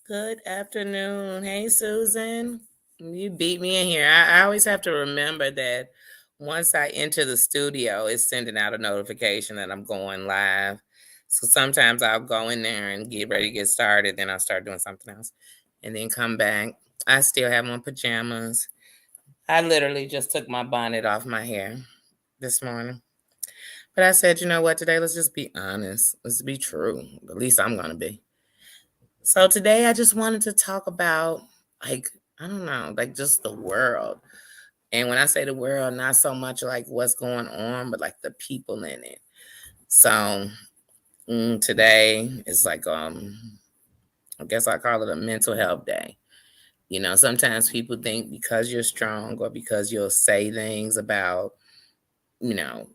Good afternoon. Hey, Susan. You beat me in here. I always have to remember that once I enter the studio, it's sending out a notification that I'm going live. So sometimes I'll go in there and get ready to get started, then I'll start doing something else and then come back. I still have on pajamas. I literally just took my bonnet off my hair this morning. But I said, you know what, today let's just be honest. Let's be true. At least I'm going to be. So today I just wanted to talk about like I don't know, like just the world. And when I say the world, not so much like what's going on, but like the people in it. So today is like I guess I call it a mental health day. You know, sometimes people think because you're strong or because you'll say things about,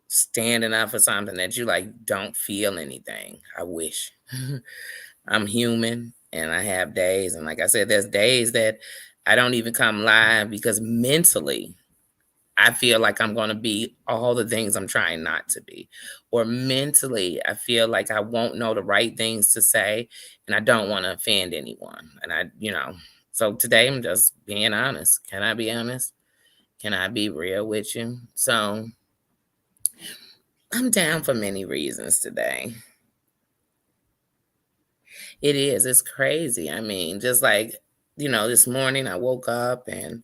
standing up for something that you like don't feel anything. I wish. I'm human and I have days. And like I said, there's days that I don't even come live because mentally I feel like I'm going to be all the things I'm trying not to be. Or mentally, I feel like I won't know the right things to say and I don't want to offend anyone. And so today I'm just being honest. Can I be honest? Can I be real with you? So I'm down for many reasons today. It is. It's crazy. I mean, just like, this morning I woke up and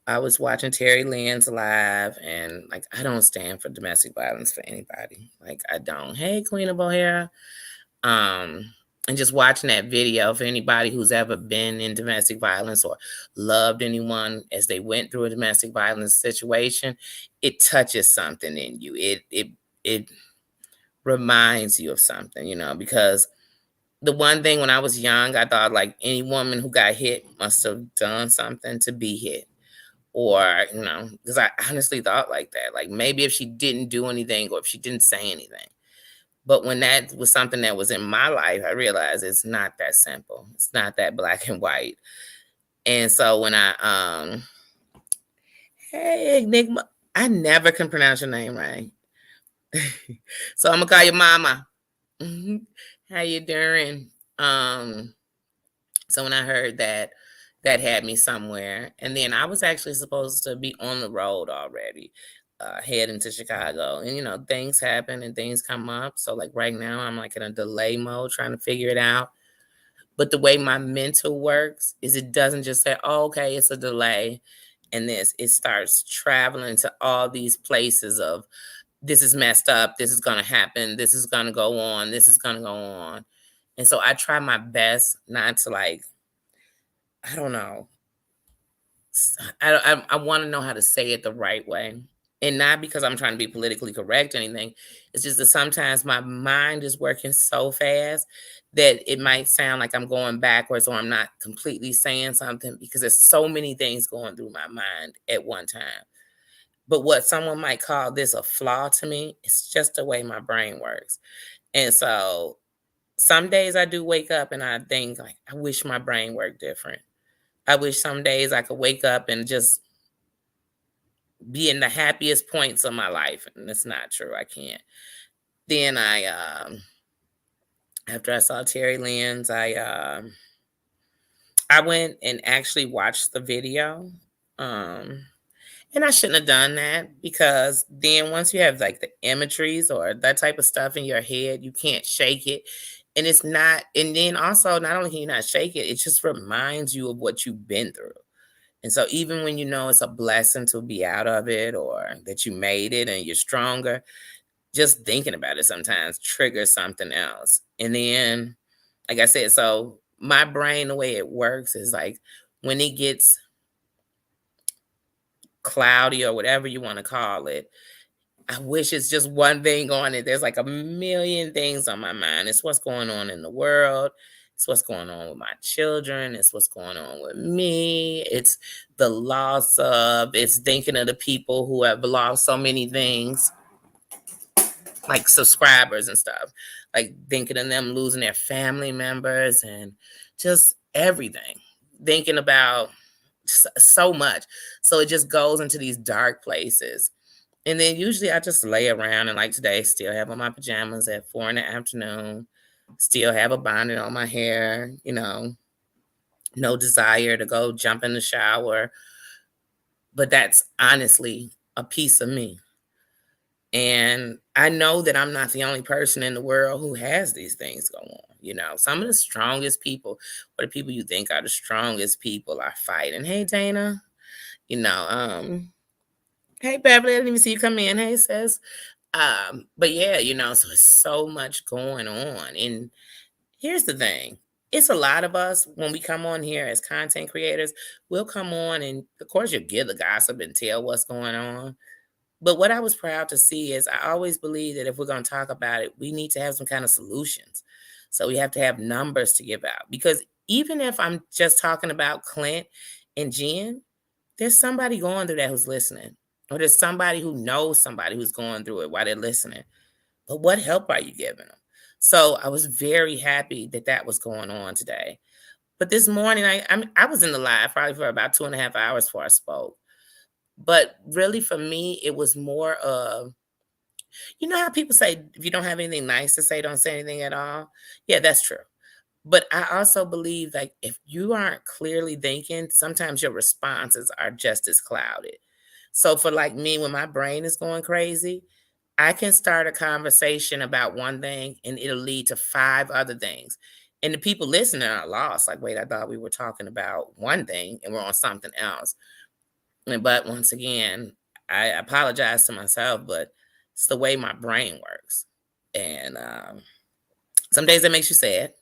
I was watching Terry Lynn's live, and like, I don't stand for domestic violence for anybody. Like, I don't. Hey, Queen of O'Hara. Um, and just watching that video for anybody who's ever been in domestic violence or loved anyone as they went through a domestic violence situation, it touches something in you. It reminds you of something, because the one thing when I was young, I thought like any woman who got hit must have done something to be hit. Or, because I honestly thought like that. Like maybe if she didn't do anything or if she didn't say anything. But when that was something that was in my life, I realized it's not that simple. It's not that black and white. And so when hey, Enigma, I never can pronounce your name right. So I'm gonna call you Mama. How you doing? Um, So when I heard that, that had me somewhere. And then I was actually supposed to be on the road already, heading to Chicago. And things happen and things come up. So like right now I'm like in a delay mode trying to figure it out. But the way my mental works is it doesn't just say, oh, okay, it's a delay. And it starts traveling to all these places of this is messed up, this is gonna happen, this is gonna go on, this is gonna go on. And so I try my best not to like, I don't know, I want to know how to say it the right way. And not because I'm trying to be politically correct or anything. It's just that sometimes my mind is working so fast that it might sound like I'm going backwards or I'm not completely saying something because there's so many things going through my mind at one time. But what someone might call this a flaw to me, it's just the way my brain works. And so some days I do wake up and I think like I wish my brain worked different. I wish some days I could wake up and just be in the happiest points of my life, and it's not true. I can't. Then after I saw Terry Lynn's, I went and actually watched the video. Um, and I shouldn't have done that because then once you have like the imageries or that type of stuff in your head, you can't shake it. And it's not, and then also not only can you not shake it, it just reminds you of what you've been through. And so even when you know it's a blessing to be out of it or that you made it and you're stronger, just thinking about it sometimes triggers something else. And then, like I said, so my brain, the way it works is like when it gets cloudy or whatever you want to call it, I wish it's just one thing on it. There's like a million things on my mind. It's what's going on in the world. It's what's going on with my children. It's what's going on with me. It's the loss of, it's thinking of the people who have lost so many things, like subscribers and stuff. Like thinking of them losing their family members and just everything. Thinking about so much. So it just goes into these dark places. And then usually I just lay around and like today, still have on my pajamas at 4 in the afternoon, still have a bonnet on my hair, no desire to go jump in the shower. But that's honestly a piece of me. And I know that I'm not the only person in the world who has these things going on. Some of the strongest people, or the people you think are the strongest people, are fighting. Hey, Dana. You know, um, hey, Beverly. I didn't even see you come in. Hey, sis. But yeah, so it's so much going on. And here's the thing. It's a lot of us when we come on here as content creators, we'll come on and of course you'll give the gossip and tell what's going on. But what I was proud to see is I always believe that if we're going to talk about it, we need to have some kind of solutions. So we have to have numbers to give out. Because even if I'm just talking about Clint and Jen, there's somebody going through that who's listening. Or there's somebody who knows somebody who's going through it while they're listening. But what help are you giving them? So I was very happy that that was going on today. But this morning, I was in the live probably for about 2.5 hours before I spoke. But really, for me, it was more of, how people say if you don't have anything nice to say, don't say anything at all. Yeah, that's true. But I also believe like if you aren't clearly thinking, sometimes your responses are just as clouded. So for like me, when my brain is going crazy, I can start a conversation about one thing and it'll lead to five other things. And the people listening are lost. Like, wait, I thought we were talking about one thing and we're on something else. But once again, I apologize to myself, but it's the way my brain works. And some days that makes you sad.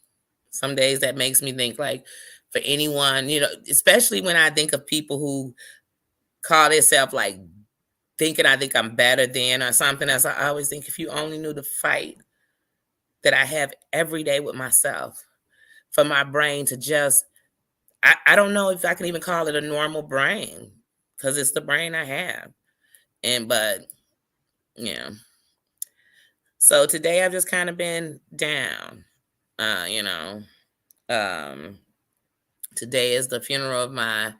Some days that makes me think like for anyone, especially when I think of people who call themselves like thinking I think I'm better than or something else. I always think if you only knew the fight that I have every day with myself for my brain to just, I don't know if I can even call it a normal brain because it's the brain I have. But yeah. So today I've just kind of been down. Uh, you know, um, Today is the funeral of my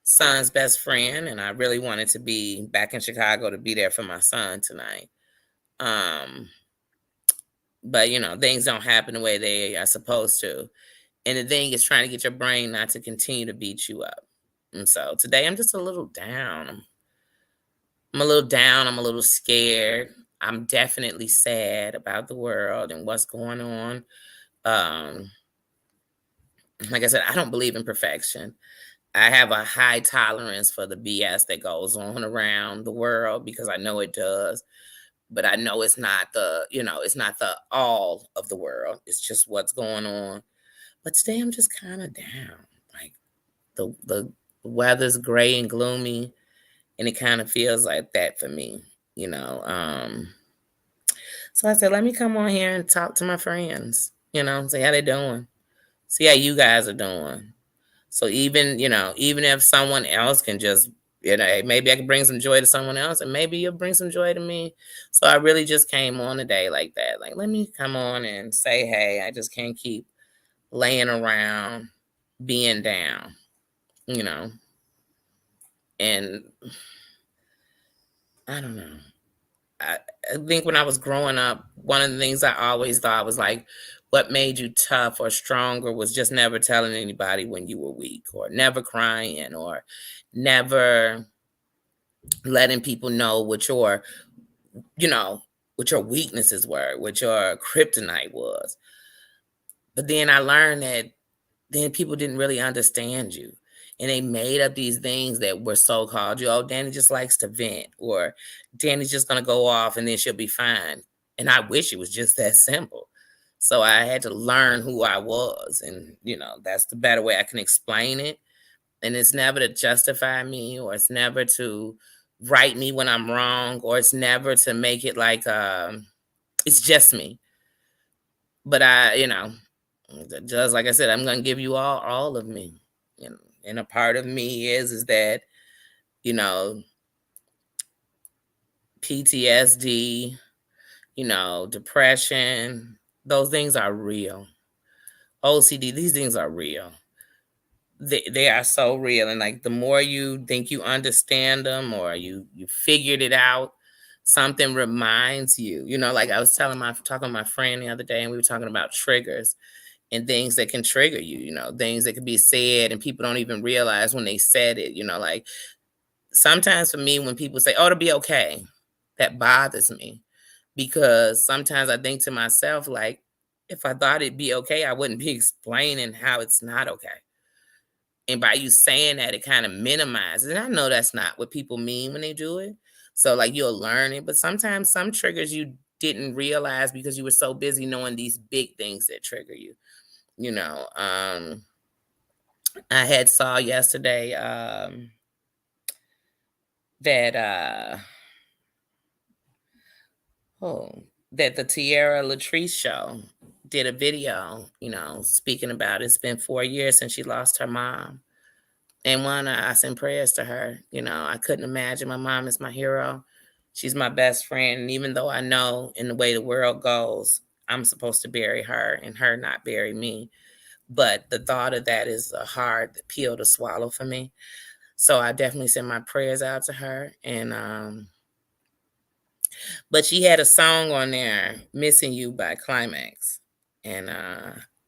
son's best friend, and I really wanted to be back in Chicago to be there for my son tonight. Um, but things don't happen the way they are supposed to. And the thing is trying to get your brain not to continue to beat you up. And so today I'm just a little down. I'm a little down. I'm a little scared. I'm definitely sad about the world and what's going on. Um, like I said, I don't believe in perfection. I have a high tolerance for the BS that goes on around the world because I know it does. But I know it's not the all of the world. It's just what's going on. But today I'm just kind of down. Like the weather's gray and gloomy, and it kind of feels like that for me, you know. So I said, let me come on here and talk to my friends, see how they're doing, see how you guys are doing. So even if someone else can just, maybe I can bring some joy to someone else, and maybe you'll bring some joy to me. So I really just came on today like that. Like, let me come on and say, hey, I just can't keep laying around being down, you know. And I don't know. I, I think when I was growing up, one of the things I always thought was like, what made you tough or stronger was just never telling anybody when you were weak, or never crying, or never letting people know you know, what your weaknesses were, what your kryptonite was. But then I learned that then people didn't really understand you. And they made up these things that were so called oh, Danny just likes to vent, or Danny's just gonna go off and then she'll be fine. And I wish it was just that simple. So I had to learn who I was. And, that's the better way I can explain it. And it's never to justify me, or it's never to right me when I'm wrong, or it's never to make it like it's just me. But just like I said, I'm gonna give you all of me. And a part of me is that, you know, PTSD, depression, those things are real. OCD, these things are real. They are so real. And like the more you think you understand them, or you figured it out, something reminds you. Like I was talking to my friend the other day, and we were talking about triggers. and things that can trigger you, things that can be said and people don't even realize when they said it, like sometimes for me, when people say, "Oh, it'll be okay," that bothers me because sometimes I think to myself, like, if I thought it'd be okay, I wouldn't be explaining how it's not okay. And by you saying that, it kind of minimizes. And I know that's not what people mean when they do it. So, like, you'll learn it. But sometimes some triggers you didn't realize because you were so busy knowing these big things that trigger you. You know, I had saw yesterday that oh, that the Tierra Latrice show did a video, speaking about it's been 4 years since she lost her mom. And one, I send prayers to her. I couldn't imagine. My mom is my hero. She's my best friend. And even though I know in the way the world goes, I'm supposed to bury her and her not bury me. But the thought of that is a hard pill to swallow for me. So I definitely send my prayers out to her. And but she had a song on there, Missing You by Climax. And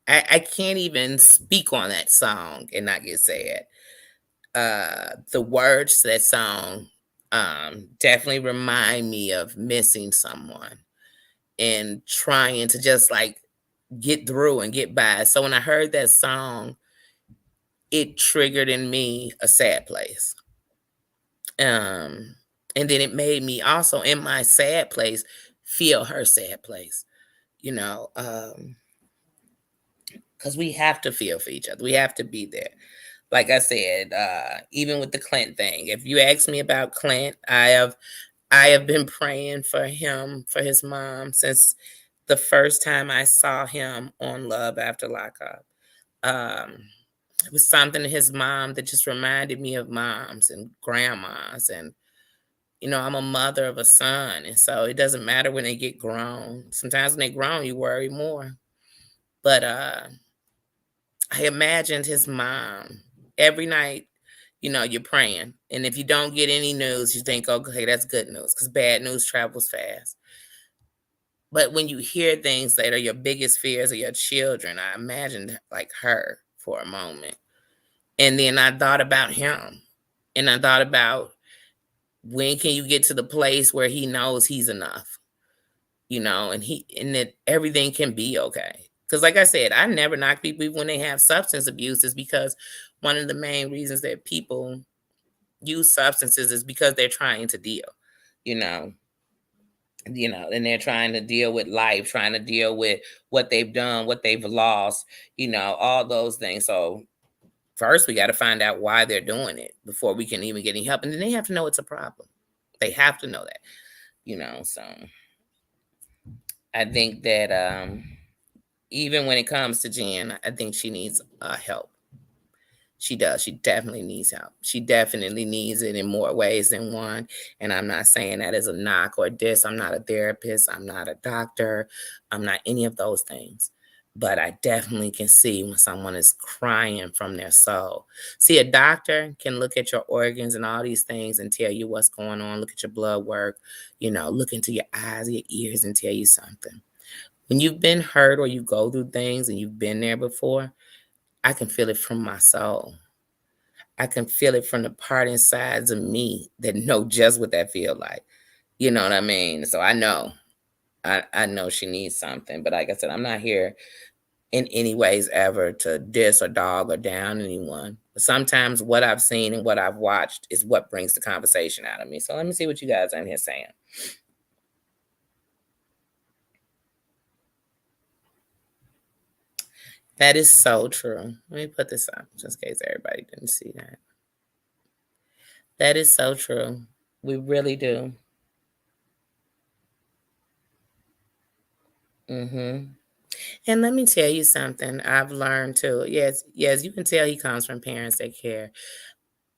I can't even speak on that song and not get sad. The words to that song definitely remind me of missing someone and trying to just like get through and get by. So when I heard that song, it triggered in me a sad place. And then it made me also in my sad place feel her sad place, you know, because we have to feel for each other. We have to be there. Like I said, even with the Clint thing, if you ask me about Clint, I have been praying for him, for his mom, since the first time I saw him on Love After Lockup. Um, it was something in his mom that just reminded me of moms and grandmas. And, I'm a mother of a son. And so it doesn't matter when they get grown. Sometimes when they grown, you worry more. But I imagined his mom every night. You're praying. And if you don't get any news, you think, okay, that's good news because bad news travels fast. But when you hear things that are your biggest fears of your children, I imagined like her for a moment. And then I thought about him. And I thought about when can you get to the place where he knows he's enough, and that everything can be okay. Because like I said, I never knock people even when they have substance abuse is because one of the main reasons that people use substances is because they're trying to deal, you know, and they're trying to deal with life, trying to deal with what they've done, what they've lost, all those things. So first we got to find out why they're doing it before we can even get any help. And then they have to know it's a problem. They have to know that, so I think that even when it comes to Jen, I think she needs help. She does. She definitely needs help. She definitely needs it in more ways than one. And I'm not saying that as a knock or a diss. I'm not a therapist. I'm not a doctor. I'm not any of those things. But I definitely can see when someone is crying from their soul. See, a doctor can look at your organs and all these things and tell you what's going on. Look at your blood work, look into your eyes, your ears, and tell you something. When you've been hurt or you go through things and you've been there before, I can feel it from my soul. I can feel it from the part insides of me that know just what that feel like. You know what I mean? So I know. I know she needs something. But like I said, I'm not here in any ways ever to diss or dog or down anyone. But sometimes what I've seen and what I've watched is what brings the conversation out of me. So let me see what you guys are in here saying. That is so true. Let me put this up just in case everybody didn't see that. That is so true. We really do. And let me tell you something I've learned too. Yes, you can tell he comes from parents that care.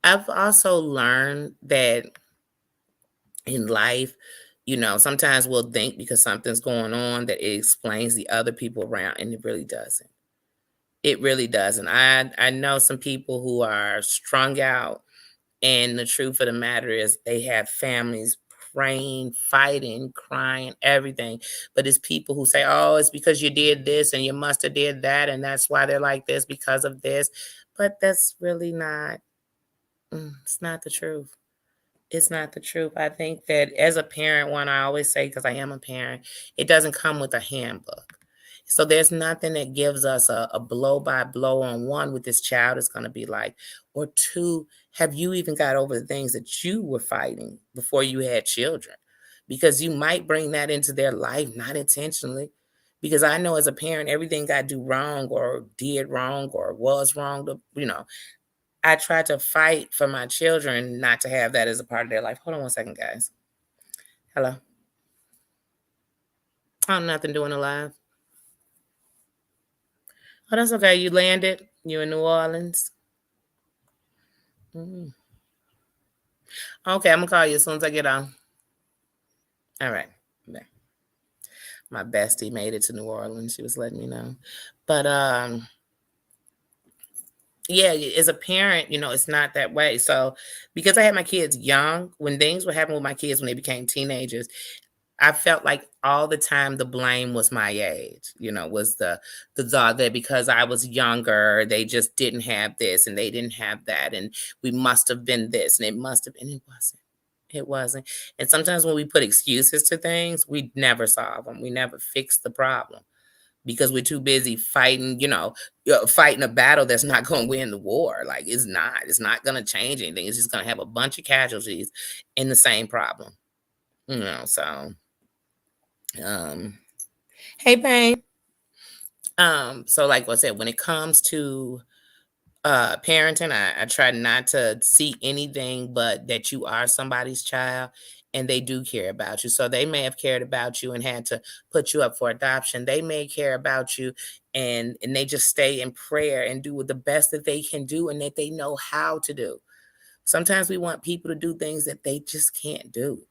I've also learned that in life, sometimes we'll think because something's going on that it explains the other people around, and it really doesn't. It really doesn't. I know some people who are strung out, and the truth of the matter is they have families praying, fighting, crying, everything. But it's people who say, oh, it's because you did this and you must have did that. And that's why they're like this because of this. But that's really not, it's not the truth. It's not the truth. I think that as a parent, one, I always say, because I am a parent, it doesn't come with a handbook. So there's nothing that gives us a blow by blow on one what this child is going to be like. Or two, have you even got over the things that you were fighting before you had children? Because you might bring that into their life, not intentionally. Because I know as a parent, everything I do wrong or did wrong or was wrong, I try to fight for my children not to have that as a part of their life. Hold on one second, guys. Hello. I'm nothing doing alive. Oh, that's okay. You landed. You in New Orleans. Mm. Okay, I'm gonna call you as soon as I get on. All right. Yeah. My bestie made it to New Orleans. She was letting me know. But yeah, as a parent, it's not that way. So because I had my kids young, when things were happening with my kids when they became teenagers, I felt like all the time the blame was my age, was the thought that because I was younger, they just didn't have this and they didn't have that, and we must have been this and it must have been. It wasn't. It wasn't. And sometimes when we put excuses to things, we never solve them. We never fix the problem because we're too busy fighting, fighting a battle that's not going to win the war. Like it's not. It's not going to change anything. It's just going to have a bunch of casualties in the same problem. So hey babe. So like I said, when it comes to parenting, I try not to see anything but that you are somebody's child and they do care about you. So they may have cared about you and had to put you up for adoption. They may care about you and they just stay in prayer and do the best that they can do and that they know how to do. Sometimes we want people to do things that they just can't do,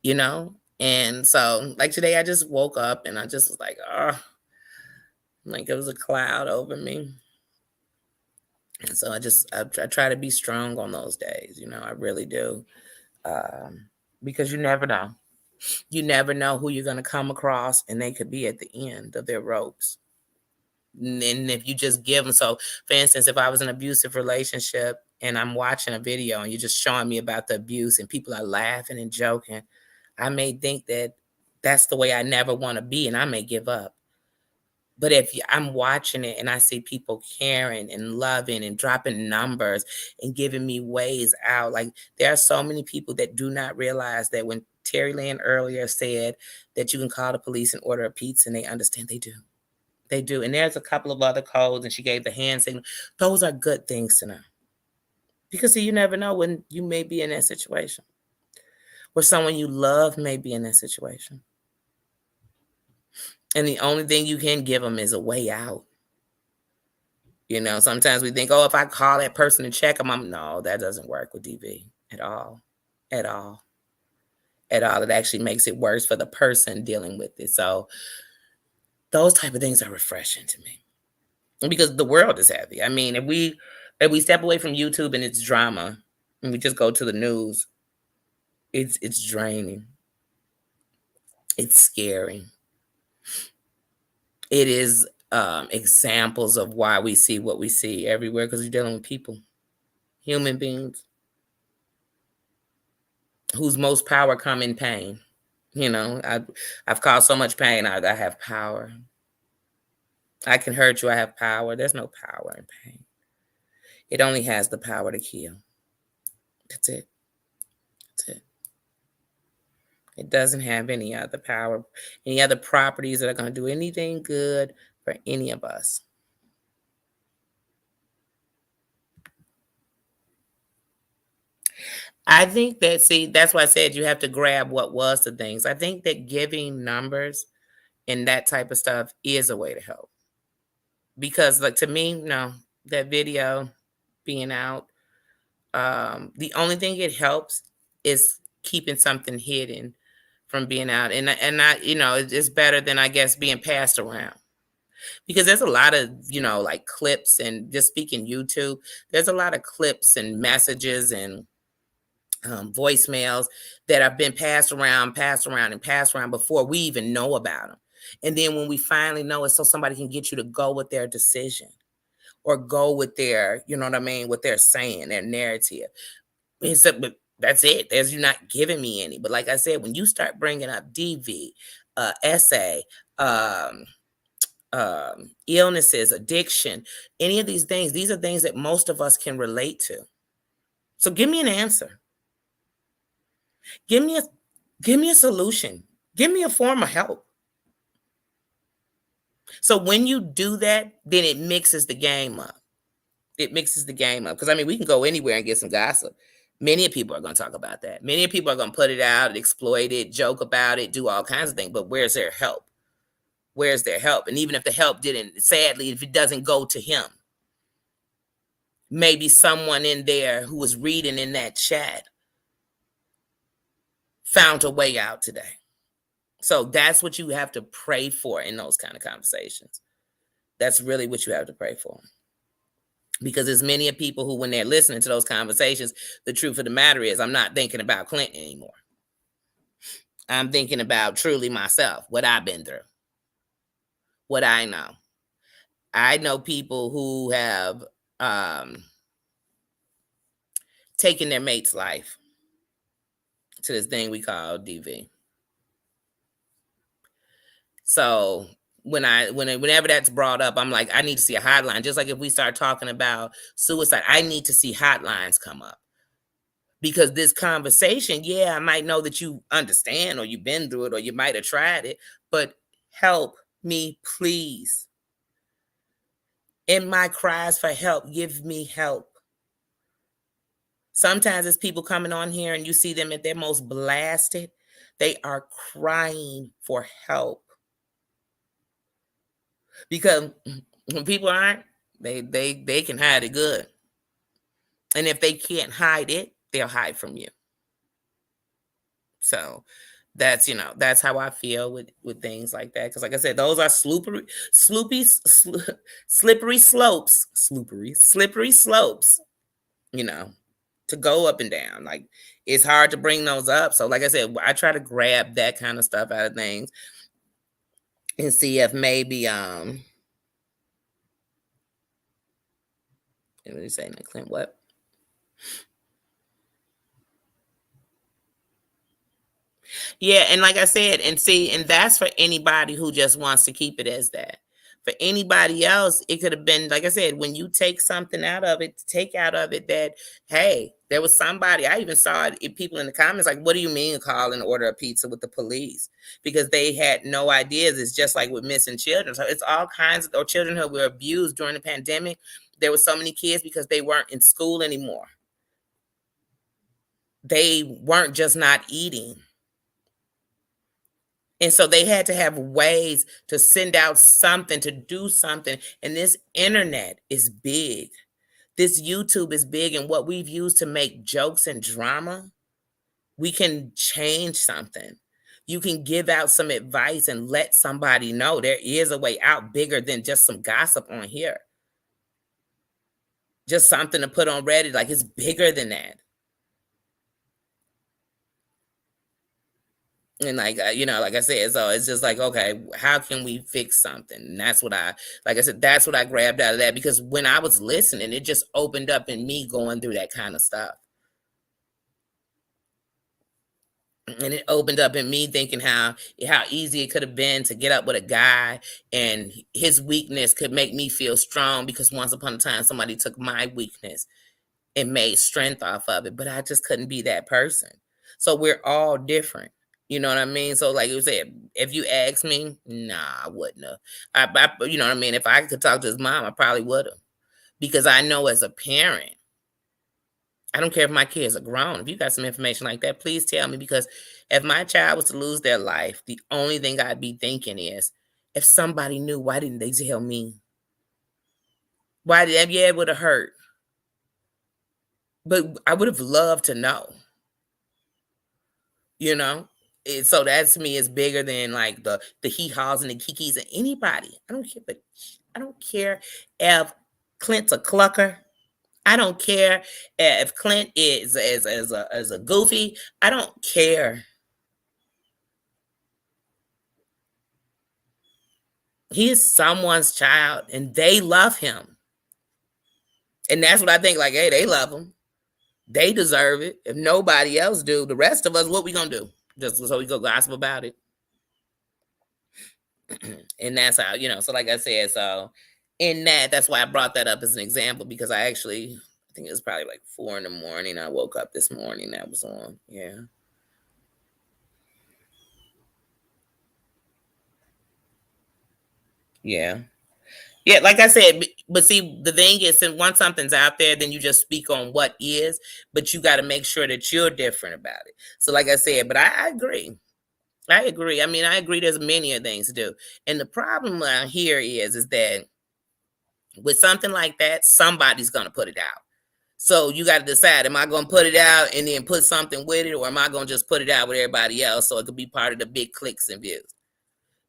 you know? And so like today I just woke up and I just was like, oh, like it was a cloud over me. And so I try to be strong on those days, I really do. Because you never know. You never know who you're going to come across, and they could be at the end of their ropes. And if you just give them, so for instance, if I was in an abusive relationship and I'm watching a video and you're just showing me about the abuse and people are laughing and joking, I may think that that's the way I never want to be, and I may give up. But if I'm watching it and I see people caring and loving and dropping numbers and giving me ways out, like there are so many people that do not realize that when Terry Lynn earlier said that you can call the police and order a pizza, and they understand, they do. They do. And there's a couple of other codes, and she gave the hand signal. Those are good things to know. Because see, you never know when you may be in that situation, or someone you love may be in that situation. And the only thing you can give them is a way out. Sometimes we think, oh, if I call that person and check them, no, that doesn't work with DV at all. At all. At all. It actually makes it worse for the person dealing with it. So those type of things are refreshing to me. Because the world is heavy. I mean, if we step away from YouTube and it's drama and we just go to the news, it's draining. It's scary. It is examples of why we see what we see everywhere, because we're dealing with people, human beings, whose most power come in pain. I've caused so much pain. I have power. I can hurt you. I have power. There's no power in pain. It only has the power to kill. That's it. That's it. It doesn't have any other power, any other properties that are going to do anything good for any of us. I think that, see, that's why I said you have to grab what was the things. I think that giving numbers and that type of stuff is a way to help. Because, like, to me, no, that video being out, the only thing it helps is keeping something hidden from being out. And I, it's better than, I guess, being passed around. Because there's a lot of, like clips, and just speaking YouTube, there's a lot of clips and messages and voicemails that have been passed around, and passed around before we even know about them. And then when we finally know it, so somebody can get you to go with their decision or go with their, you know what I mean, what they're saying, their narrative. But that's it. There's you're not giving me any. But like I said, when you start bringing up DV, essay, illnesses, addiction, any of these things, these are things that most of us can relate to. So give me an answer. Give me a solution. Give me a form of help. So when you do that, then it mixes the game up. It mixes the game up. Because I mean, we can go anywhere and get some gossip. Many people are going to talk about that. Many people are going to put it out, exploit it, joke about it, do all kinds of things. But where's their help? Where's their help? And even if the help didn't, sadly, if it doesn't go to him, maybe someone in there who was reading in that chat found a way out today. So that's what you have to pray for in those kind of conversations. That's really what you have to pray for. Because there's many of people who, when they're listening to those conversations, the truth of the matter is I'm not thinking about Clinton anymore. I'm thinking about truly myself, what I've been through, what I know. I know people who have taken their mate's life to this thing we call DV. So whenever that's brought up, I'm like, I need to see a hotline. Just like if we start talking about suicide, I need to see hotlines come up. Because this conversation, yeah, I might know that you understand or you've been through it or you might have tried it, but help me, please. In my cries for help, give me help. Sometimes it's people coming on here and you see them at their most blasted. They are crying for help. Because when people aren't, they can hide it good. And if they can't hide it, they'll hide from you. So that's, that's how I feel with things like that. Because like I said, those are slippery slopes, to go up and down. Like it's hard to bring those up. So like I said, I try to grab that kind of stuff out of things and see if maybe what are you saying, Clint? What? Yeah, and like I said, and that's for anybody who just wants to keep it as that. For anybody else, it could have been, like I said, when you take something out of it, take out of it that, hey, there was somebody, I even saw it, people in the comments, like, what do you mean call and order a pizza with the police? Because they had no ideas. It's just like with missing children. So it's all kinds of, or children who were abused during the pandemic. There were so many kids because they weren't in school anymore. They weren't just not eating. And so they had to have ways to send out something, to do something. And this internet is big. This YouTube is big. And what we've used to make jokes and drama, we can change something. You can give out some advice and let somebody know there is a way out bigger than just some gossip on here. Just something to put on Reddit. Like it's bigger than that. And like, like I said, so it's just like, okay, how can we fix something? And that's what like I said, that's what I grabbed out of that, because when I was listening, it just opened up in me going through that kind of stuff. And it opened up in me thinking how easy it could have been to get up with a guy and his weakness could make me feel strong, because once upon a time, somebody took my weakness and made strength off of it, but I just couldn't be that person. So we're all different. You know what I mean? So like you said, if you ask me, nah, I wouldn't have. You know what I mean? If I could talk to his mom, I probably would have. Because I know as a parent, I don't care if my kids are grown. If you got some information like that, please tell me. Because if my child was to lose their life, the only thing I'd be thinking is, if somebody knew, why didn't they tell me? Why did that? Yeah, it would have hurt. But I would have loved to know. So that to me is bigger than like the hee-haws and the kikis and anybody. I don't care, but I don't care if Clint's a clucker. I don't care if Clint is as a goofy. I don't care. He is someone's child, and they love him. And that's what I think. Like, hey, they love him. They deserve it. If nobody else do, the rest of us, what we gonna do? Just so we go gossip about it. And that's how, so like I said, so in that's why I brought that up as an example, because I think it was probably like 4 a.m. I woke up this morning, that was on. Yeah. Yeah. Yeah, like I said, but see, the thing is, and once something's out there, then you just speak on what is, but you got to make sure that you're different about it. So, like I said, but I agree. I agree. I mean, I agree. There's many of things to do, and the problem here is that with something like that, somebody's gonna put it out. So you got to decide: am I gonna put it out and then put something with it, or am I gonna just put it out with everybody else so it could be part of the big clicks and views?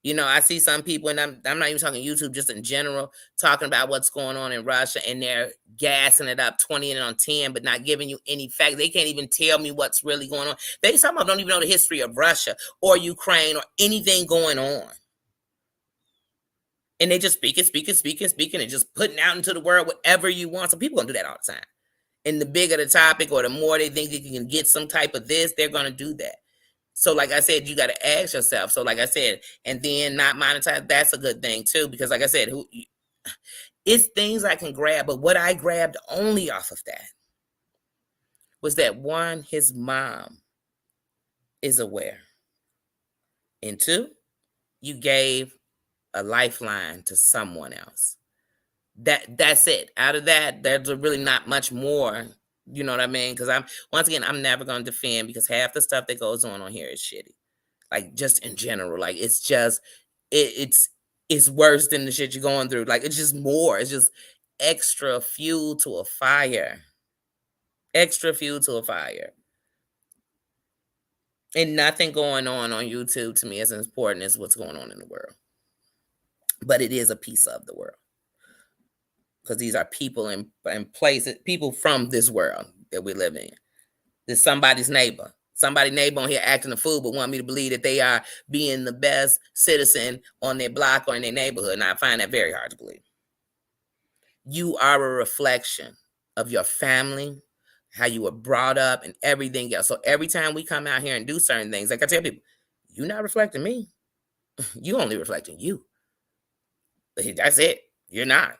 I see some people, and I'm not even talking YouTube, just in general, talking about what's going on in Russia, and they're gassing it up 20 and on 10, but not giving you any facts. They can't even tell me what's really going on. Some of them don't even know the history of Russia or Ukraine or anything going on. And they just speaking, and just putting out into the world whatever you want. So people gonna do that all the time. And the bigger the topic, or the more they think they can get some type of this, they're gonna do that. So, like I said, you got to ask yourself. So, like I said, and then not monetize, that's a good thing too, because like I said, it's things I can grab. But what I grabbed only off of that was that, one, his mom is aware. And two, you gave a lifeline to someone else. That's it. Out of that, there's really not much more. You know what I mean? Because I'm never going to defend, because half the stuff that goes on here is shitty. Like, just in general, like, it's just it's worse than the shit you're going through. Like, it's just more. It's just extra fuel to a fire. Extra fuel to a fire. And nothing going on YouTube to me is as important as what's going on in the world. But it is a piece of the world, because these are people in places, people from this world that we live in. There's somebody's neighbor. Somebody neighbor on here acting a fool, but want me to believe that they are being the best citizen on their block or in their neighborhood. And I find that very hard to believe. You are a reflection of your family, how you were brought up, and everything else. So every time we come out here and do certain things, like I tell people, you're not reflecting me. You only reflecting you. That's it. You're not.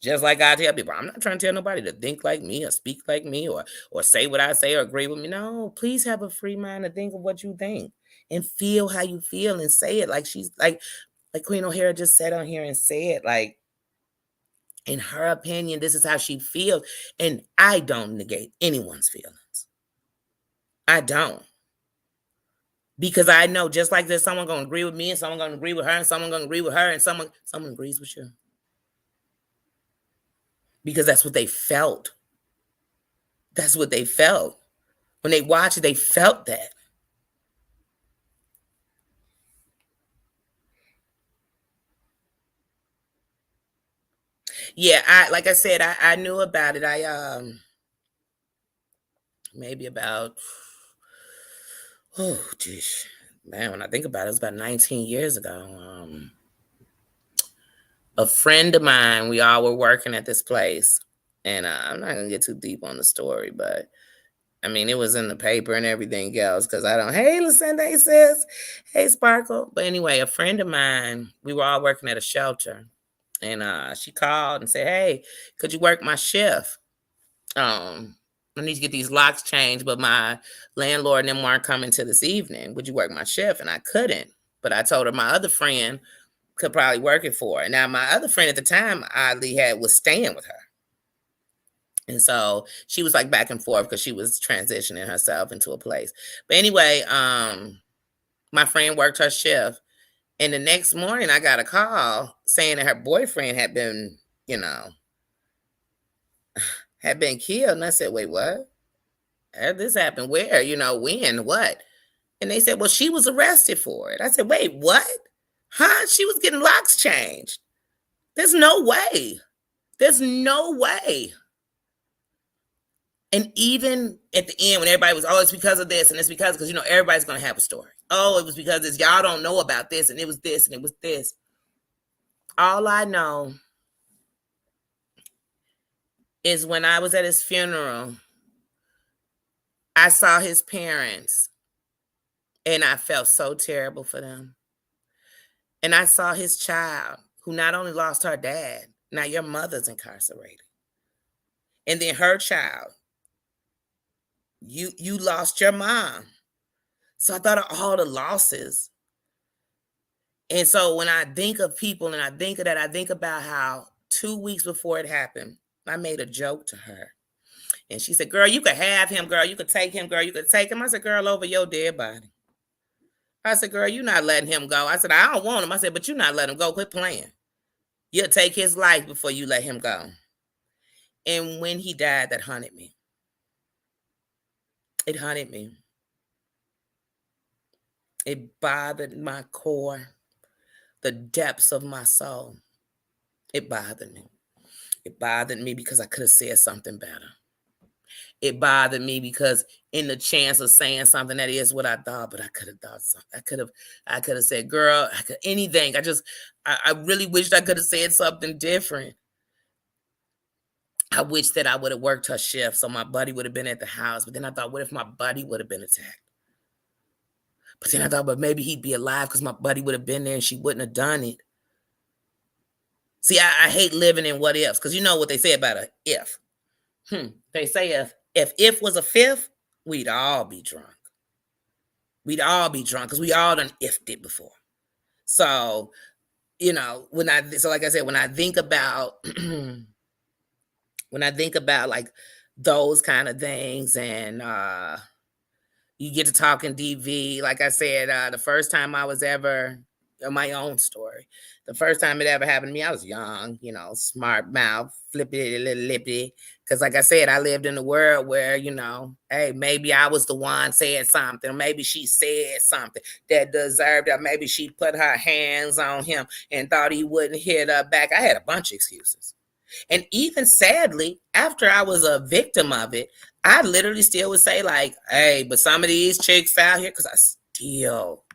Just like I tell people, I'm not trying to tell nobody to think like me or speak like me or say what I say or agree with me. No, please have a free mind to think of what you think and feel how you feel and say it like she's like Queen O'Hara just sat on here and said, like, in her opinion, this is how she feels. And I don't negate anyone's feelings. I don't. Because I know, just like there's someone going to agree with me and someone going to agree with her and someone going to agree with her and someone agrees with you. Because that's what they felt. That's what they felt. When they watched it, they felt that. Yeah, like I said, I knew about it. Maybe about, oh geez, man, when I think about it, it's about 19 years ago. A friend of mine, we all were working at this place, and I'm not gonna get too deep on the story, but I mean, it was in the paper and everything else, because I don't, hey, Lucinda, hey, sis, hey, Sparkle. But anyway, a friend of mine, we were all working at a shelter, and she called and said, hey, could you work my shift? I need to get these locks changed, but my landlord and them weren't coming to this evening. Would you work my shift? And I couldn't. But I told her my other friend could probably work it for her. Now, my other friend at the time, oddly, was staying with her. And so she was like back and forth because she was transitioning herself into a place. But anyway, my friend worked her shift. And the next morning I got a call saying that her boyfriend had been, had been killed. And I said, wait, what? This happened where? When? What? And they said, well, she was arrested for it. I said, wait, what? Huh? She was getting locks changed. There's no way. There's no way. And even at the end, when everybody was, oh, it's because of this and it's because you know, everybody's going to have a story. Oh, it was because this, y'all don't know about this and it was this and it was this. All I know is when I was at his funeral, I saw his parents and I felt so terrible for them. And I saw his child who not only lost her dad, now your mother's incarcerated. And then her child, you lost your mom. So I thought of all the losses. And so when I think of people and I think of that, I think about how 2 weeks before it happened, I made a joke to her. And she said, girl, you could have him, girl. You could take him, girl. You could take him. I said, girl, over your dead body. I said, girl, you're not letting him go. I said, I don't want him. I said, but you're not letting him go. Quit playing. You'll take his life before you let him go. And when he died, that haunted me. It haunted me. It bothered my core, the depths of my soul. It bothered me. It bothered me because I could have said something better. It bothered me because in the chance of saying something that is what I thought, but I could have thought something. I could have said, girl, anything. I really wished I could have said something different. I wish that I would have worked her shift so my buddy would have been at the house. But then I thought, what if my buddy would have been attacked? But then I thought, but maybe he'd be alive because my buddy would have been there and she wouldn't have done it. See, I hate living in what ifs because you know what they say about a if. They say if was a fifth, we'd all be drunk. We'd all be drunk because we all done ifed it before. So, you know, like I said, when I think about like those kind of things and you get to talking DV, like I said, the first time I was ever, my own story, the first time it ever happened to me, I was young, you know, smart mouth, flippity, little lippity. Because like I said, I lived in a world where, you know, hey, maybe I was the one saying something, or maybe she said something that deserved it. Maybe she put her hands on him and thought he wouldn't hit her back. I had a bunch of excuses. And even sadly, after I was a victim of it, I literally still would say like, hey, but some of these chicks out here, because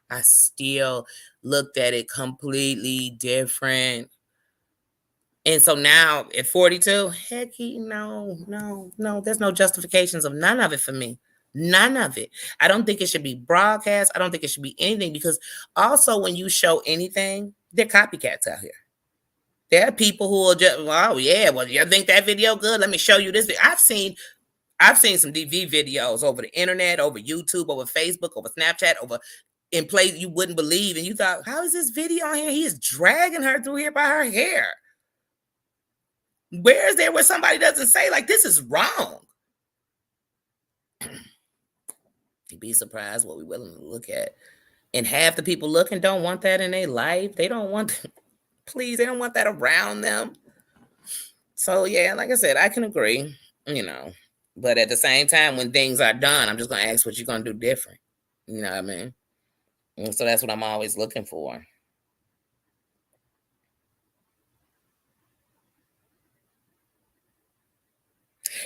I still looked at it completely different. And so now at 42, heck, no. There's no justifications of none of it for me. None of it. I don't think it should be broadcast. I don't think it should be anything because also when you show anything, they're copycats out here. There are people who will just, oh yeah, well, you think that video good? Let me show you this. I've seen some DV videos over the internet, over YouTube, over Facebook, over Snapchat, over in places you wouldn't believe. And you thought, how is this video on here? He is dragging her through here by her hair. Where is there where somebody doesn't say, like, this is wrong? You'd be surprised what we're willing to look at. And half the people looking don't want that in their life. They don't want, please, they don't want that around them. So, yeah, like I said, I can agree, you know. But at the same time, when things are done, I'm just going to ask what you're going to do different. You know what I mean? And so that's what I'm always looking for.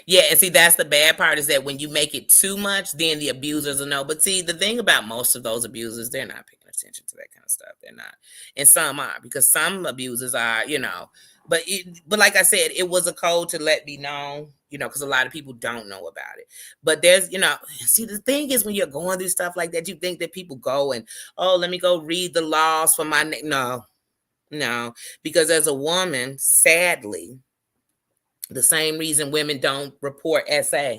Yeah, and see, that's the bad part is that when you make it too much, then the abusers will know. But see, the thing about most of those abusers, they're not paying attention to that kind of stuff. They're not. And some are, because some abusers are, you know. But like I said, it was a code to let me know, you know, because a lot of people don't know about it. But there's, you know, see, the thing is when you're going through stuff like that, you think that people go and, oh, let me go read the laws for my no, because as a woman, sadly, the same reason women don't report SA,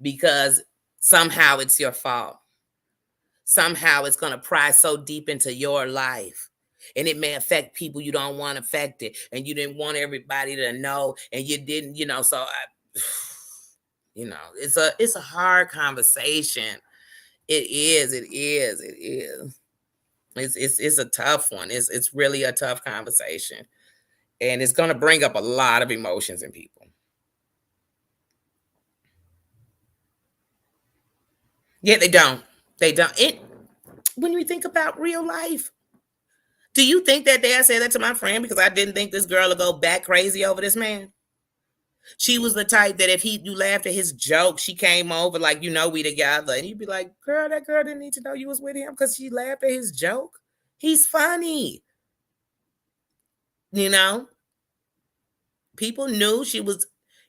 because somehow it's your fault. Somehow it's going to pry so deep into your life. And it may affect people you don't want affected. And you didn't want everybody to know. And you didn't, you know, so, you know, it's a hard conversation. It is. It's a tough one. It's really a tough conversation. And it's going to bring up a lot of emotions in people. Yeah, they don't. When we think about real life, do you think that dad said that to my friend because I didn't think this girl would go back crazy over this man? She was the type that if you laughed at his joke, she came over like, we together. And you'd be like, girl, that girl didn't need to know you was with him because she laughed at his joke. He's funny. You know? People knew she was,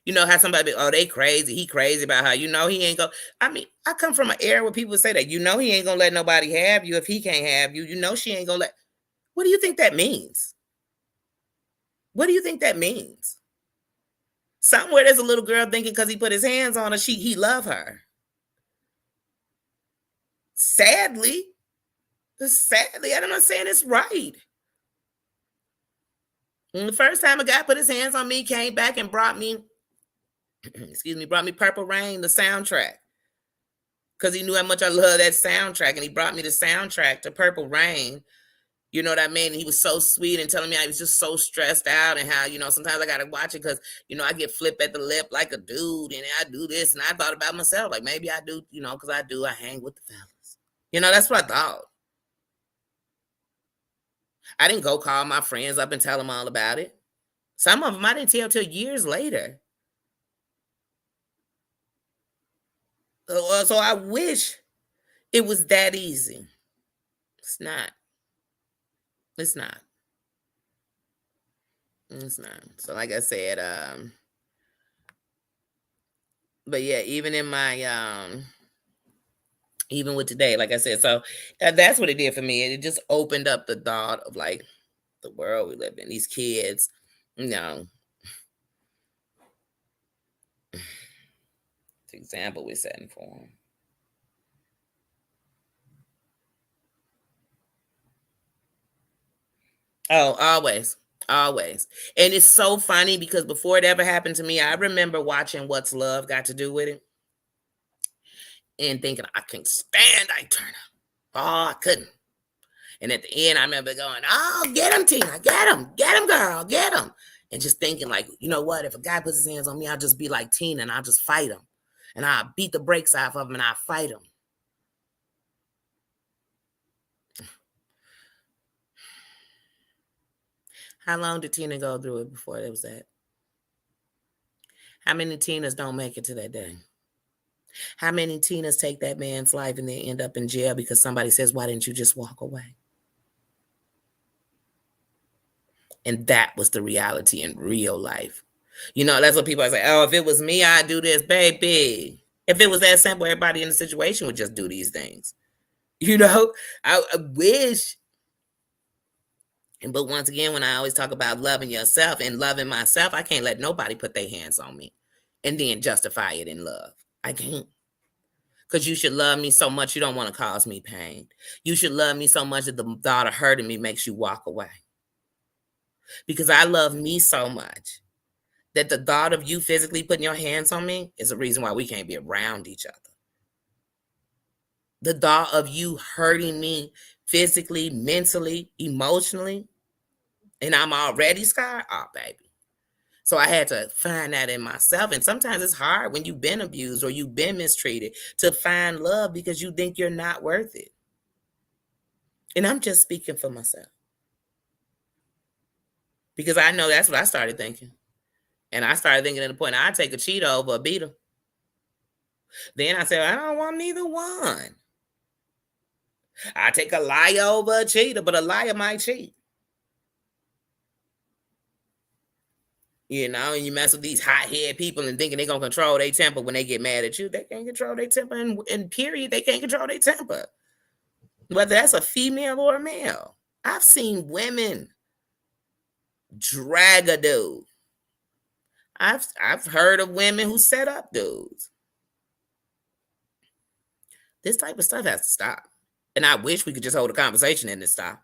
how somebody be, oh, they crazy. He crazy about her. He ain't go. I mean, I come from an era where people say that, he ain't gonna let nobody have you if he can't have you. She ain't gonna let. What do you think that means? What do you think that means? Somewhere there's a little girl thinking because he put his hands on her, he love her. Sadly, I'm not saying it's right. And the first time a guy put his hands on me, came back and brought me, brought me Purple Rain, the soundtrack. Because he knew how much I love that soundtrack. And he brought me the soundtrack to Purple Rain. You know what I mean? He was so sweet and telling me I was just so stressed out and how, sometimes I got to watch it because, I get flipped at the lip like a dude and I do this. And I thought about myself, like maybe I do, because I hang with the fellas. That's what I thought. I didn't go call my friends up and tell them all about it. Some of them I didn't tell till years later. So I wish it was that easy. It's not. It's not. It's not. So like I said, but yeah, even in my even with today, like I said, so that's what it did for me. It just opened up the thought of like the world we live in, these kids, the example we're setting for them. Oh, always. Always. And it's so funny because before it ever happened to me, I remember watching What's Love Got to Do with It and thinking, I can't stand Ike Turner. Oh, I couldn't. And at the end, I remember going, oh, get him, Tina. Get him, girl. Get him. And just thinking like, you know what? If a guy puts his hands on me, I'll just be like Tina and I'll just fight him. And I'll beat the brakes off of him and I'll fight him. How long did Tina go through it before it was that? How many Tinas don't make it to that day? How many Tinas take that man's life and they end up in jail because somebody says, why didn't you just walk away? And that was the reality in real life. That's what people say. Oh, if it was me, I'd do this, baby. If it was that simple, everybody in the situation would just do these things. I wish. But once again, when I always talk about loving yourself and loving myself, I can't let nobody put their hands on me and then justify it in love. I can't. Because you should love me so much you don't want to cause me pain. You should love me so much that the thought of hurting me makes you walk away. Because I love me so much that the thought of you physically putting your hands on me is the reason why we can't be around each other. The thought of you hurting me physically, mentally, emotionally, and I'm already scarred, oh, baby. So I had to find that in myself. And sometimes it's hard when you've been abused or you've been mistreated to find love because you think you're not worth it. And I'm just speaking for myself. Because I know that's what I started thinking. And I started thinking at the point I'd take a cheater over a beater. Then I said, I don't want neither one. I take a liar over a cheater, but a liar might cheat. And you mess with these hot-head people and thinking they're going to control their temper when they get mad at you. They can't control their temper, and period, they can't control their temper. Whether that's a female or a male. I've seen women drag a dude. I've heard of women who set up dudes. This type of stuff has to stop. And I wish we could just hold a conversation and it stop.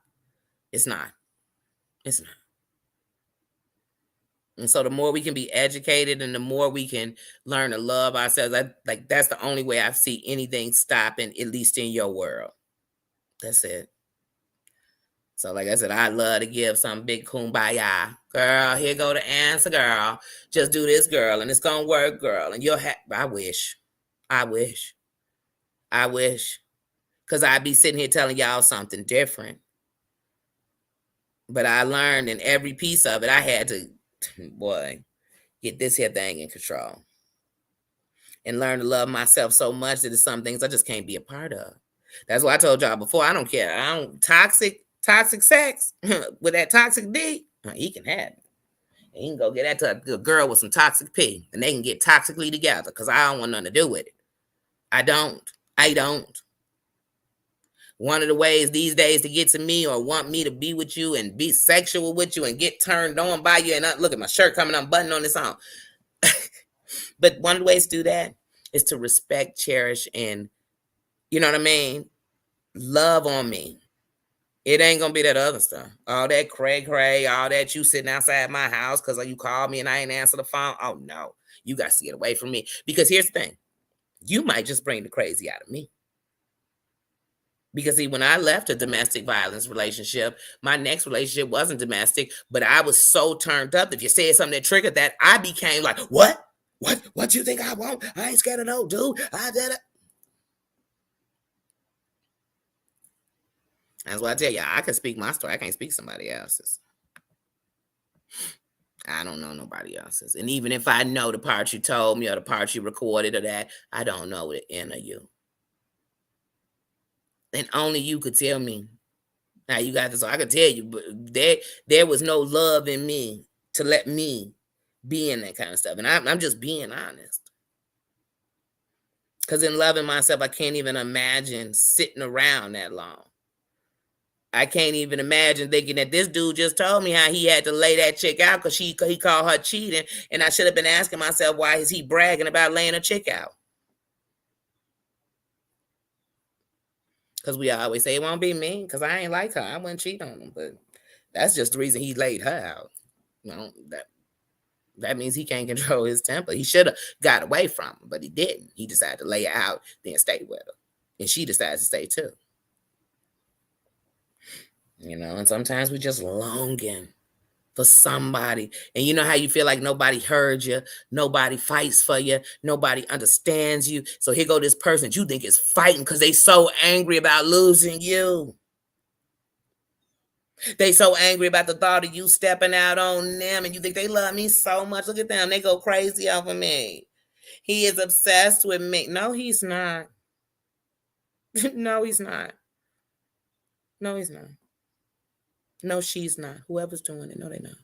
It's not. It's not. And so the more we can be educated and the more we can learn to love ourselves, that's the only way I see anything stopping, at least in your world. That's it. So like I said, I love to give some big kumbaya. Girl, here go the answer, girl. Just do this, girl, and it's going to work, girl. And you're happy. I wish. Because I'd be sitting here telling y'all something different. But I learned in every piece of it, I had to, boy, get this here thing in control and learn to love myself so much that there's some things I just can't be a part of. That's why I told y'all before, I don't care. I don't toxic sex with that toxic D, he can have it. He can go get that to a girl with some toxic P and they can get toxically together because I don't want nothing to do with it. I don't. One of the ways these days to get to me or want me to be with you and be sexual with you and get turned on by you, and look at my shirt coming unbuttoned on this on. But one of the ways to do that is to respect, cherish, and, you know what I mean, love on me. It ain't gonna be that other stuff. All that cray, all that you sitting outside my house because you called me and I ain't answer the phone. Oh no, you got to get away from me. Because here's the thing, you might just bring the crazy out of me. Because see, when I left a domestic violence relationship, my next relationship wasn't domestic, but I was so turned up. If you said something that triggered that, I became like, what? What you think I want? I ain't scared of no dude. I did it. That's what I tell you. I can speak my story. I can't speak somebody else's. I don't know nobody else's. And even if I know the part you told me or the part you recorded or that, I don't know the inner you. And only you could tell me. Now you got this, so I could tell you, but there was no love in me to let me be in that kind of stuff. And I'm just being honest. Because in loving myself, I can't even imagine sitting around that long. I can't even imagine thinking that this dude just told me how he had to lay that chick out because he called her cheating. And I should have been asking myself, why is he bragging about laying a chick out? Because we always say it won't be me because I ain't like her. I wouldn't cheat on him. But that's just the reason he laid her out. You know, that means he can't control his temper. He should have got away from her, but he didn't. He decided to lay her out, then stay with her. And she decided to stay too. You know, and sometimes we just longing for somebody. And you know how you feel like nobody heard you, nobody fights for you, nobody understands you. So here go this person that you think is fighting because they so angry about losing you. They so angry about the thought of you stepping out on them, and you think they love me so much. Look at them. They go crazy over me. He is obsessed with me. No, he's not. No, he's not. No, he's not. No, she's not. Whoever's doing it, no, they're not.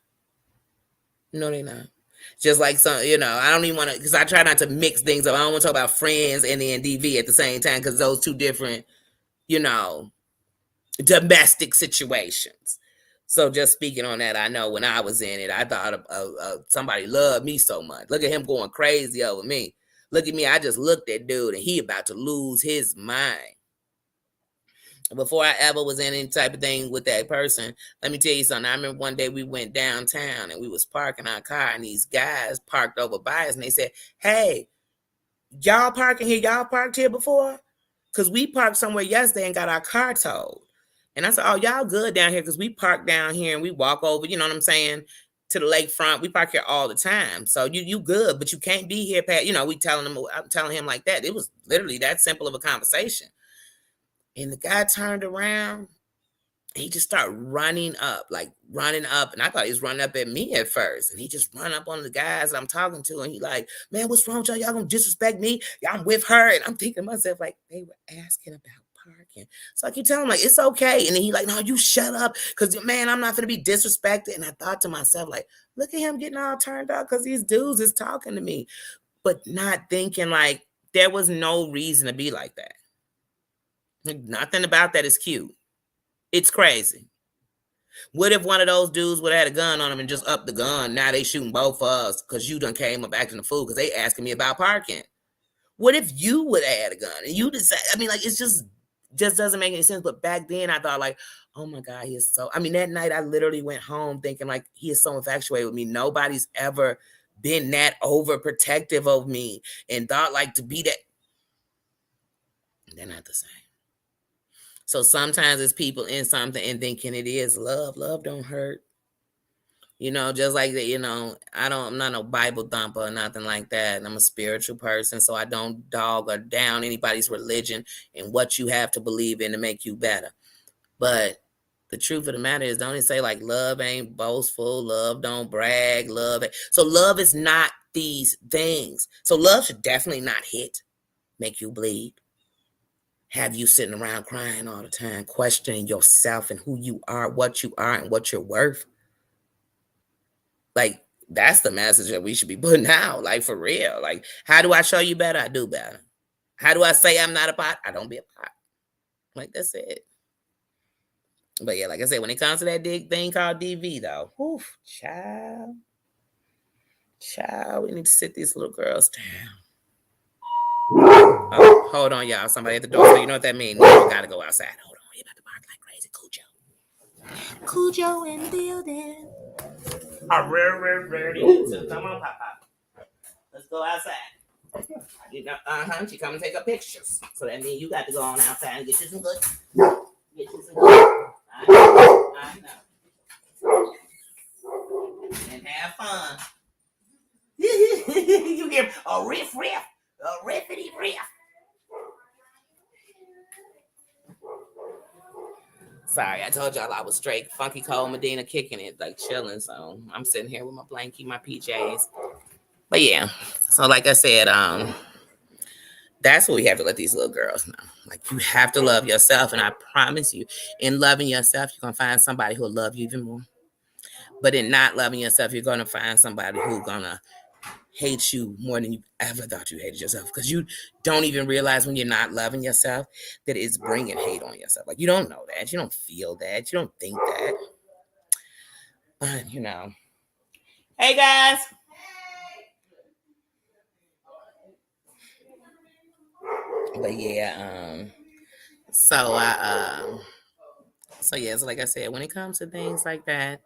No, they're not. Just like some, you know, I don't even want to, because I try not to mix things up. I don't want to talk about friends and then DV at the same time, because those two different, you know, domestic situations. So just speaking on that, I know when I was in it, I thought somebody loved me so much. Look at him going crazy over me. Look at me. I just looked at dude and he about to lose his mind. Before I ever was in any type of thing with that person, let me tell you something. I remember one day we went downtown and we was parking our car and these guys parked over by us and they said, hey, y'all parking here? Y'all parked here before? Because we parked somewhere yesterday and got our car towed. And I said, oh, y'all good down here because we park down here and we walk over, you know what I'm saying, to the lakefront. We park here all the time. So you good, but you can't be here, Pat. You know, I'm telling him like that. It was literally that simple of a conversation. And the guy turned around. He just started running up. And I thought he was running up at me at first. And he just run up on the guys I'm talking to. And he like, man, what's wrong with y'all? Y'all gonna disrespect me? I'm with her. And I'm thinking to myself, like, they were asking about parking. So I keep telling him, like, it's okay. And then he like, no, you shut up. Because, man, I'm not going to be disrespected. And I thought to myself, like, look at him getting all turned up because these dudes is talking to me. But not thinking, like, there was no reason to be like that. Nothing about that is cute. It's crazy. What if one of those dudes would have had a gun on him and just upped the gun? Now they shooting both of us because you done came up acting a fool because they asking me about parking. What if you would have had a gun and you decide? I mean, like, it's just doesn't make any sense. But back then I thought like, oh my God, he is so, I mean, that night I literally went home thinking like he is so infatuated with me. Nobody's ever been that overprotective of me and thought like to be that. They're not the same. So sometimes it's people in something and thinking it is love. Love don't hurt. You know, just like that, you know, I'm not no Bible thumper or nothing like that. And I'm a spiritual person, so I don't dog or down anybody's religion and what you have to believe in to make you better. But The truth of the matter is, don't it say like love ain't boastful, love don't brag, so love is not these things. So love should definitely not hit, make you bleed, have you sitting around crying all the time, questioning yourself and who you are, and what you're worth. Like, that's the message that we should be putting out, like, for real. Like, how do I show you better? I do better. How do I say I'm not a pot? I don't be a pot. Like, that's it. But yeah, like I said, when it comes to that big thing called DV, though, whew, child, we need to sit these little girls down. Oh, hold on, y'all. Somebody at the door. So you know what that means. We gotta go outside. Hold on. You about to bark like crazy. Cujo in the building. Come on, Pop. Let's go outside. You know, she come and take her pictures. So that means you got to go on outside and get you some good. I know. And have fun. You hear a riff, a riffity riff. Sorry, I told y'all I was straight funky cold Medina kicking it, like chilling. So I'm sitting here with my blankie, my PJs. But yeah, so like I said, that's what we have to let these little girls know. Like, you have to love yourself, and I promise you, in loving yourself, you're gonna find somebody who'll love you even more. But in not loving yourself, you're gonna find somebody who's gonna hate you more than you ever thought you hated yourself, because you don't even realize when you're not loving yourself that it's bringing hate on yourself. Like, you don't know that, you don't feel that, you don't think that. But you know, hey guys. But yeah, so like I said, when it comes to things like that,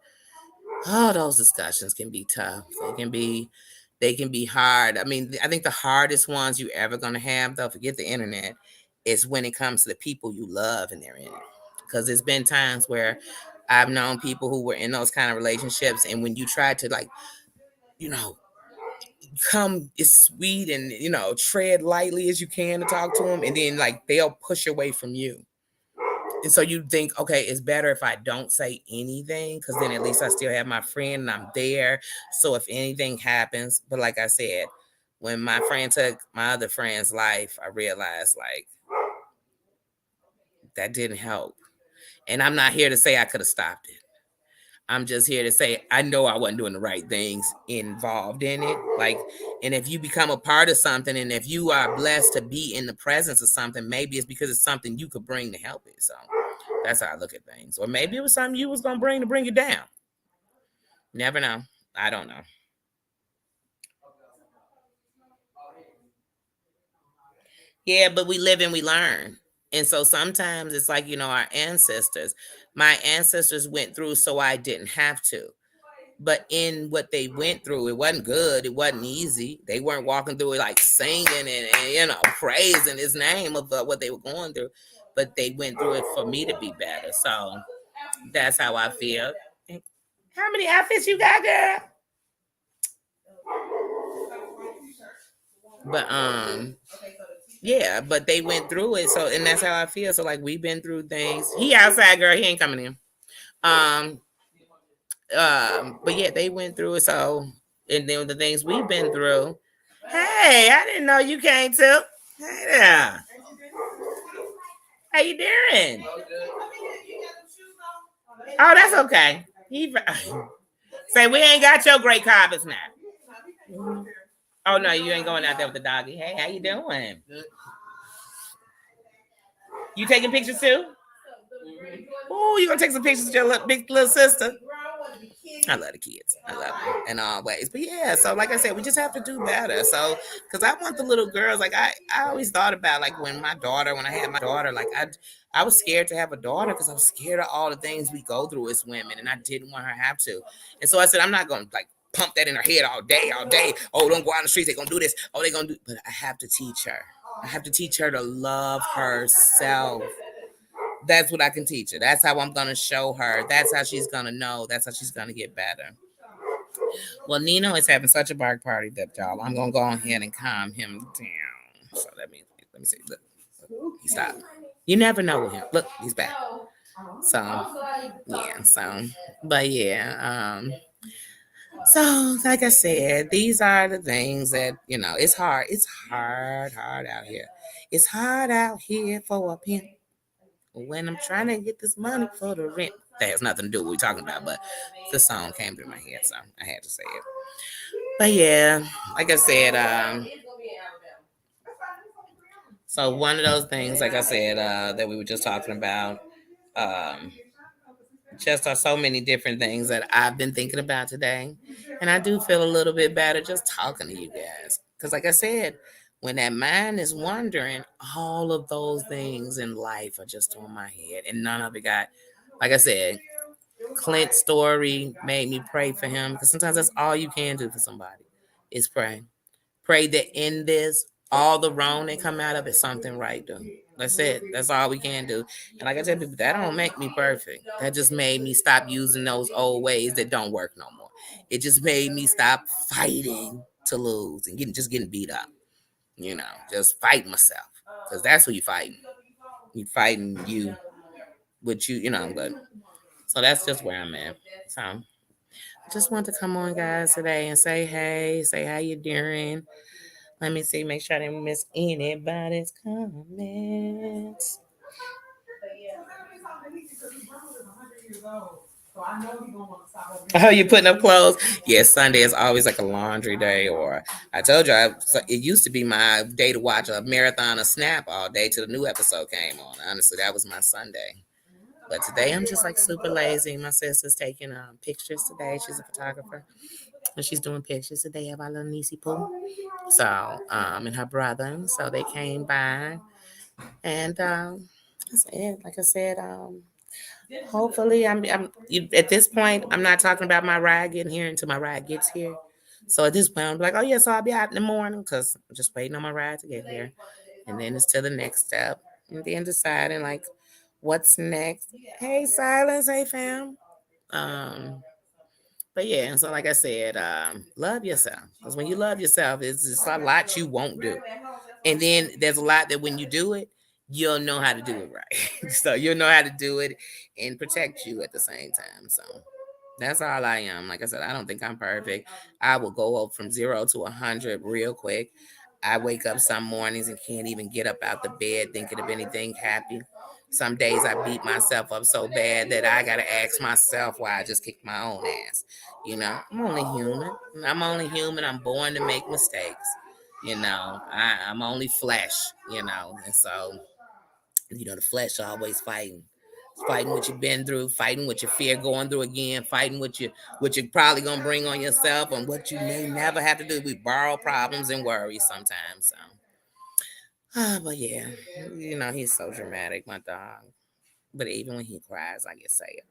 oh, those discussions can be tough. They can be hard. I mean, I think the hardest ones you ever gonna have, though, forget the internet, is when it comes to the people you love and they're in it. Because there's been times where I've known people who were in those kind of relationships, and when you try to, like, you know, come as sweet and, tread lightly as you can to talk to them, and then like they'll push away from you. And so you think, okay, it's better if I don't say anything, because then at least I still have my friend and I'm there. So if anything happens, but like I said, when my friend took my other friend's life, I realized like that didn't help. And I'm not here to say I could have stopped it. I'm just here to say I know I wasn't doing the right things involved in it. Like, and if you become a part of something, and if you are blessed to be in the presence of something, maybe it's because it's something you could bring to help it. So that's how I look at things. Or maybe it was something you was gonna bring to bring you down. Never know. I don't know. Yeah, but we live and we learn. And so sometimes it's like, our ancestors. My ancestors went through so I didn't have to. But in what they went through, it wasn't good. It wasn't easy. They weren't walking through it like singing and praising his name of what they were going through. But they went through it for me to be better. So that's how I feel. How many outfits you got, girl? But yeah, but they went through it. So, and that's how I feel. So like, we've been through things. He outside, girl. He ain't coming in. Um, but yeah, they went through it. So, and then the things we've been through. Hey, I didn't know you came too. Hey there. How you doing? Oh, that's okay. He say we ain't got your great carpets now. Oh no, you ain't going out there with the doggy. Hey, how you doing? You taking pictures too? Oh, you gonna take some pictures with your big little sister? I love the kids. I love them in all ways. But yeah, so like I said, we just have to do better. So, because I want the little girls, like I always thought about like when I had my daughter, like I was scared to have a daughter because I was scared of all the things we go through as women, and I didn't want her to have to. And so I said, I'm not gonna like pump that in her head all day. Oh, don't go out in the streets. They're gonna do this. Oh, they're gonna do. But I have to teach her. I have to teach her to love herself. That's what I can teach her. That's how I'm gonna show her. That's how she's gonna know. That's how she's gonna get better. Well, Nino is having such a bark party that y'all, I'm gonna go ahead and calm him down. So let me see. Look, he stopped. You never know with him. Look, he's back. So yeah, but yeah, so like I said, these are the things that it's hard. It's hard out here. It's hard out here for a pimp. When I'm trying to get this money for the rent. That has nothing to do with what we're talking about, but the song came to my head, so I had to say it. But yeah, like I said, so one of those things, like I said, that we were just talking about, um, just are so many different things that I've been thinking about today. And I do feel a little bit better just talking to you guys. Because, like I said, when that mind is wandering, all of those things in life are just on my head. And none of it got, like I said, Clint's story made me pray for him. Because sometimes that's all you can do for somebody is pray. Pray that in this, all the wrong that come out of it, something right do. That's it. That's all we can do. And like I tell people, that don't make me perfect. That just made me stop using those old ways that don't work no more. It just made me stop fighting to lose and getting beat up. Just fight myself. Because that's who you fighting. You fighting you with but so that's just where I'm at. So I just want to come on guys today and say hey, say how you doing. Let me see, make sure I didn't miss anybody's comments. Oh, you putting up clothes? Yes, Sunday is always like a laundry day. Or I told you, it used to be my day to watch a marathon of Snap all day till the new episode came on. Honestly, that was my Sunday. But today I'm just like super lazy. My sister's taking pictures today. She's a photographer. And she's doing pictures today of our little niecey Pooh. So, and her brother. So they came by. And that's it. Like I said, hopefully at this point, I'm not talking about my ride getting here until my ride gets here. So at this point, I'm like, oh, yes, I'll be out in the morning because I'm just waiting on my ride to get here. And then it's to the next step. And then deciding, like, what's next. Hey, Silence. Hey, fam. Um, but yeah, and so like I said, love yourself. Because when you love yourself, it's just a lot you won't do. And then there's a lot that when you do it, you'll know how to do it right. So you'll know how to do it and protect you at the same time. So that's all I am. Like I said, I don't think I'm perfect. I will go up from 0 to 100 real quick. I wake up some mornings and can't even get up out the bed thinking of anything happy. Some days I beat myself up so bad that I got to ask myself why I just kicked my own ass. I'm only human. I'm only human. I'm born to make mistakes. I'm only flesh, and so, the flesh always fighting what you've been through, fighting what your fear going through again, fighting what you're probably gonna bring on yourself and what you may never have to do. We borrow problems and worries sometimes. So, but yeah, he's so dramatic, my dog. But even when he cries, I get say it.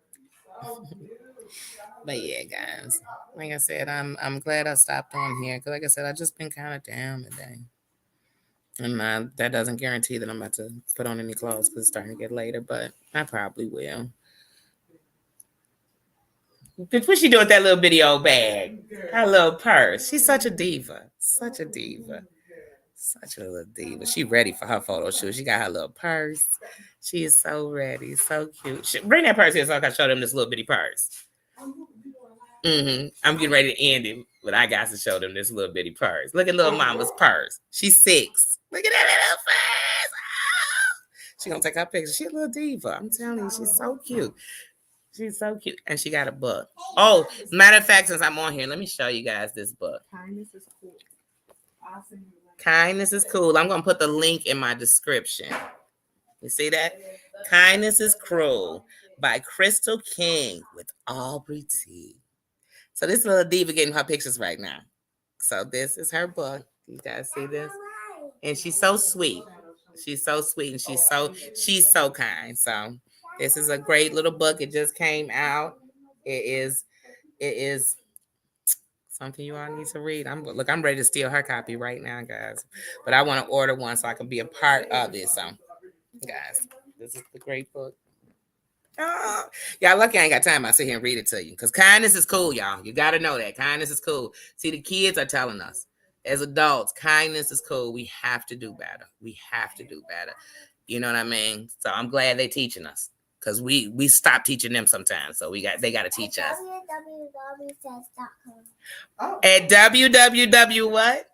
But yeah, guys, like I said, I'm glad I stopped on here because, like I said, I just been kind of down today. And that doesn't guarantee that I'm about to put on any clothes because it's starting to get later, but I probably will. Bitch, what she doing with that little bitty old bag? Her little purse. She's such a diva. Such a diva. Such a little diva. She ready for her photo shoot. She got her little purse. She is so ready. So cute. Bring that purse here so I can show them this little bitty purse. I'm getting ready to end it, but I got to show them this little bitty purse. Look at little mama's purse. She's 6. Look at that little purse. Oh. She gonna take her picture. She a little diva. I'm telling you, she's so cute. She's so cute. And she got a book. Oh, matter of fact, since I'm on here, let me show you guys this book. Kindness is cool. Kindness is cool. I'm gonna put the link in my description. You see that? Kindness is Cruel by Crystal King with Aubrey T. So this little diva getting her pictures right now. So this is her book. You guys see this? And she's so sweet. She's so sweet and she's so kind. So this is a great little book. It just came out. It is something you all need to read. I'm ready to steal her copy right now, guys. But I want to order one so I can be a part of it. So guys, this is the great book. Oh, y'all lucky I ain't got time. I sit here and read it to you because kindness is cool, y'all. You got to know that kindness is cool. See, the kids are telling us as adults, kindness is cool. We have to do better. We have to do better. You know what I mean? So I'm glad they're teaching us. because we stopped teaching them sometimes. So they got to teach us. At www what?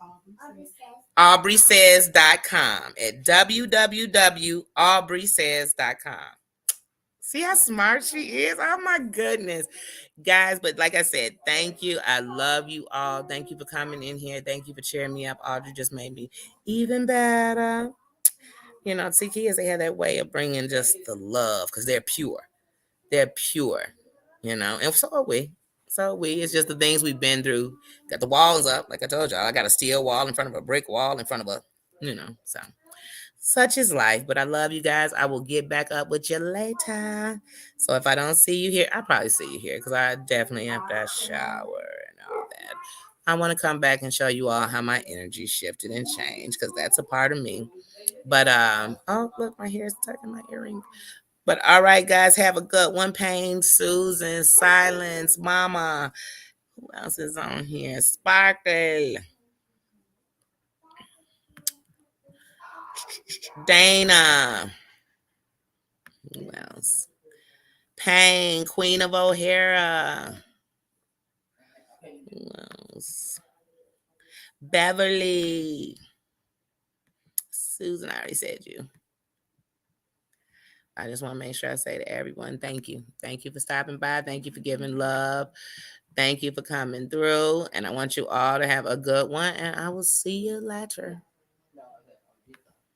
AubreySays.com. At www.AubreySays.com. See how smart she is? Oh my goodness. Guys, but like I said, thank you. I love you all. Thank you for coming in here. Thank you for cheering me up. Audrey just made me even better. You know, see, kids, they have that way of bringing just the love because they're pure. They're pure, you know, and so are we. So are we. It's just the things we've been through. Got the walls up, like I told y'all. I got a steel wall in front of a brick wall in front of a, you know, so such is life. But I love you guys. I will get back up with you later. So if I don't see you here, I'll probably see you here because I definitely have to shower and all that. I want to come back and show you all how my energy shifted and changed because that's a part of me. But oh look, my hair is stuck in my earring. But all right, guys, have a good one. Pain, Susan, Silence, Mama. Who else is on here? Sparkle, Dana. Who else? Pain, Queen of O'Hara. Who else? Beverly. Susan, I already said you. I just want to make sure I say to everyone, thank you. Thank you for stopping by. Thank you for giving love. Thank you for coming through. And I want you all to have a good one. And I will see you later.